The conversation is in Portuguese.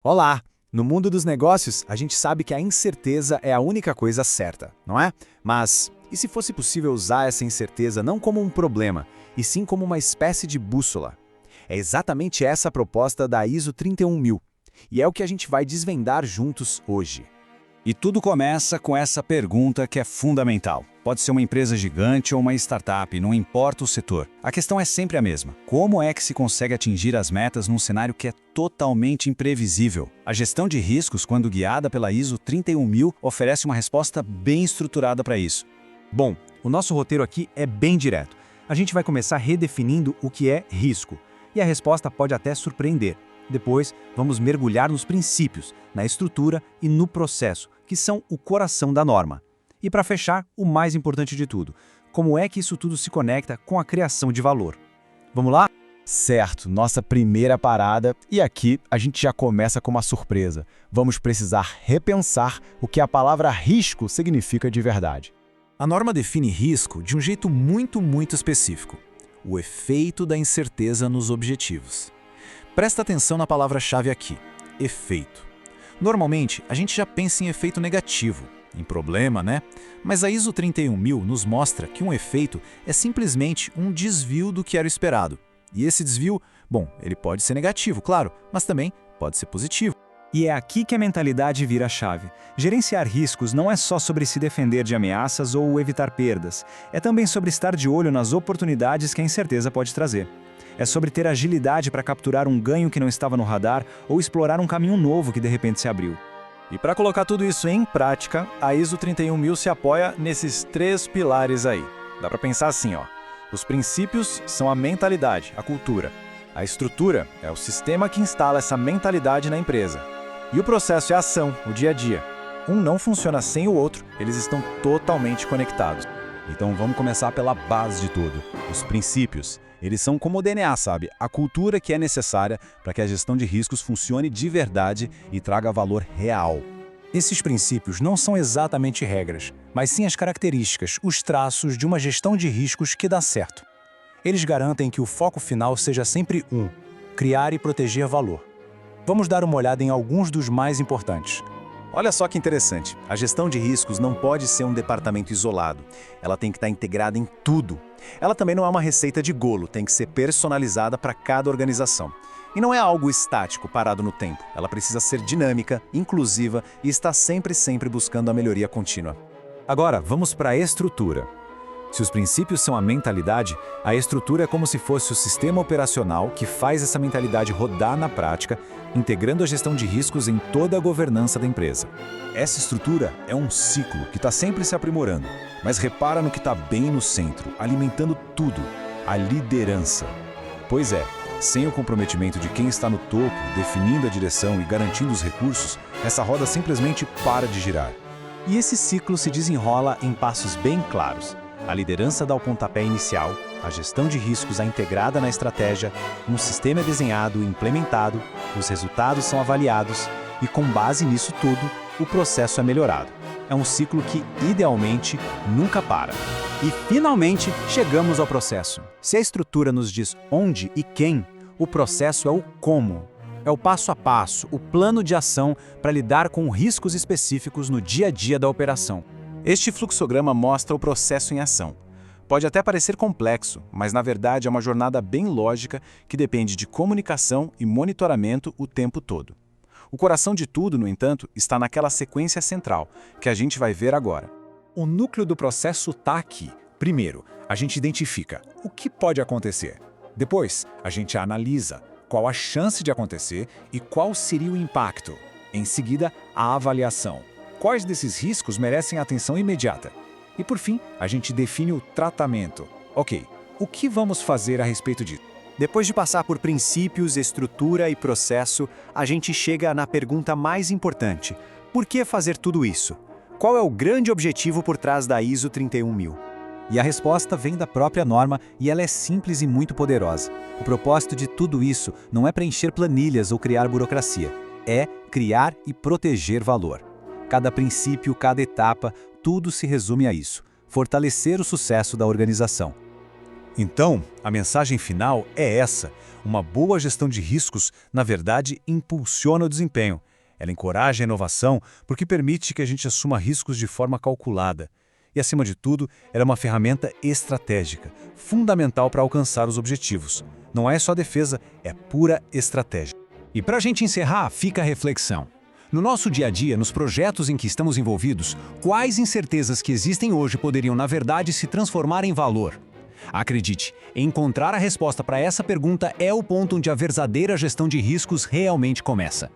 Olá! No mundo dos negócios, a gente sabe que a incerteza é a única coisa certa, não é? Mas e se fosse possível usar essa incerteza não como um problema, e sim como uma espécie de bússola? É exatamente essa a proposta da ISO 31000, e é o que a gente vai desvendar juntos hoje. E tudo começa com essa pergunta que é fundamental. Pode ser uma empresa gigante ou uma startup, não importa o setor. A questão é sempre a mesma. Como é que se consegue atingir as metas num cenário que é totalmente imprevisível? A gestão de riscos, quando guiada pela ISO 31000, oferece uma resposta bem estruturada para isso. Bom, o nosso roteiro aqui é bem direto. A gente vai começar redefinindo o que é risco, e a resposta pode até surpreender. Depois, vamos mergulhar nos princípios, na estrutura e no processo, que são o coração da norma. E para fechar, o mais importante de tudo, como é que isso tudo se conecta com a criação de valor? Vamos lá? Certo, nossa primeira parada, e aqui a gente já começa com uma surpresa. Vamos precisar repensar o que a palavra risco significa de verdade. A norma define risco de um jeito muito específico: o efeito da incerteza nos objetivos. Presta atenção na palavra-chave aqui: efeito. Normalmente, a gente já pensa em efeito negativo, em problema, né? Mas a ISO 31000 nos mostra que um efeito é simplesmente um desvio do que era esperado. E esse desvio, bom, ele pode ser negativo, claro, mas também pode ser positivo. E é aqui que a mentalidade vira a chave. Gerenciar riscos não é só sobre se defender de ameaças ou evitar perdas. É também sobre estar de olho nas oportunidades que a incerteza pode trazer. É sobre ter agilidade para capturar um ganho que não estava no radar ou explorar um caminho novo que de repente se abriu. E para colocar tudo isso em prática, a ISO 31000 se apoia nesses 3 pilares aí. Dá para pensar assim, ó. Os princípios são a mentalidade, a cultura. A estrutura é o sistema que instala essa mentalidade na empresa. E o processo é a ação, o dia a dia. Um não funciona sem o outro, eles estão totalmente conectados. Então vamos começar pela base de tudo, os princípios. Eles são como o DNA, sabe? A cultura que é necessária para que a gestão de riscos funcione de verdade e traga valor real. Esses princípios não são exatamente regras, mas sim as características, os traços de uma gestão de riscos que dá certo. Eles garantem que o foco final seja sempre criar e proteger valor. Vamos dar uma olhada em alguns dos mais importantes. Olha só que interessante, a gestão de riscos não pode ser um departamento isolado. Ela tem que estar integrada em tudo. Ela também não é uma receita de golo, tem que ser personalizada para cada organização. E não é algo estático, parado no tempo. Ela precisa ser dinâmica, inclusiva e está sempre buscando a melhoria contínua. Agora, vamos para a estrutura. Se os princípios são a mentalidade, a estrutura é como se fosse o sistema operacional que faz essa mentalidade rodar na prática, integrando a gestão de riscos em toda a governança da empresa. Essa estrutura é um ciclo que está sempre se aprimorando, mas repara no que está bem no centro, alimentando tudo: a liderança. Pois é, sem o comprometimento de quem está no topo, definindo a direção e garantindo os recursos, essa roda simplesmente para de girar. E esse ciclo se desenrola em passos bem claros. A liderança dá o pontapé inicial, a gestão de riscos é integrada na estratégia, um sistema é desenhado e implementado, os resultados são avaliados e, com base nisso tudo, o processo é melhorado. É um ciclo que, idealmente, nunca para. E, finalmente, chegamos ao processo. Se a estrutura nos diz onde e quem, o processo é o como. É o passo a passo, o plano de ação para lidar com riscos específicos no dia a dia da operação. Este fluxograma mostra o processo em ação. Pode até parecer complexo, mas na verdade é uma jornada bem lógica que depende de comunicação e monitoramento o tempo todo. O coração de tudo, no entanto, está naquela sequência central, que a gente vai ver agora. O núcleo do processo está aqui. Primeiro, a gente identifica o que pode acontecer. Depois, a gente analisa qual a chance de acontecer e qual seria o impacto. Em seguida, a avaliação. Quais desses riscos merecem atenção imediata? E por fim, a gente define o tratamento. Ok, o que vamos fazer a respeito disso? Depois de passar por princípios, estrutura e processo, a gente chega na pergunta mais importante: por que fazer tudo isso? Qual é o grande objetivo por trás da ISO 31000? E a resposta vem da própria norma e ela é simples e muito poderosa. O propósito de tudo isso não é preencher planilhas ou criar burocracia, é criar e proteger valor. Cada princípio, cada etapa, tudo se resume a isso: fortalecer o sucesso da organização. Então, a mensagem final é essa: uma boa gestão de riscos, na verdade, impulsiona o desempenho. Ela encoraja a inovação porque permite que a gente assuma riscos de forma calculada. E, acima de tudo, ela é uma ferramenta estratégica, fundamental para alcançar os objetivos. Não é só defesa, é pura estratégia. E para a gente encerrar, fica a reflexão. No nosso dia a dia, nos projetos em que estamos envolvidos, quais incertezas que existem hoje poderiam, na verdade, se transformar em valor? Acredite, encontrar a resposta para essa pergunta é o ponto onde a verdadeira gestão de riscos realmente começa.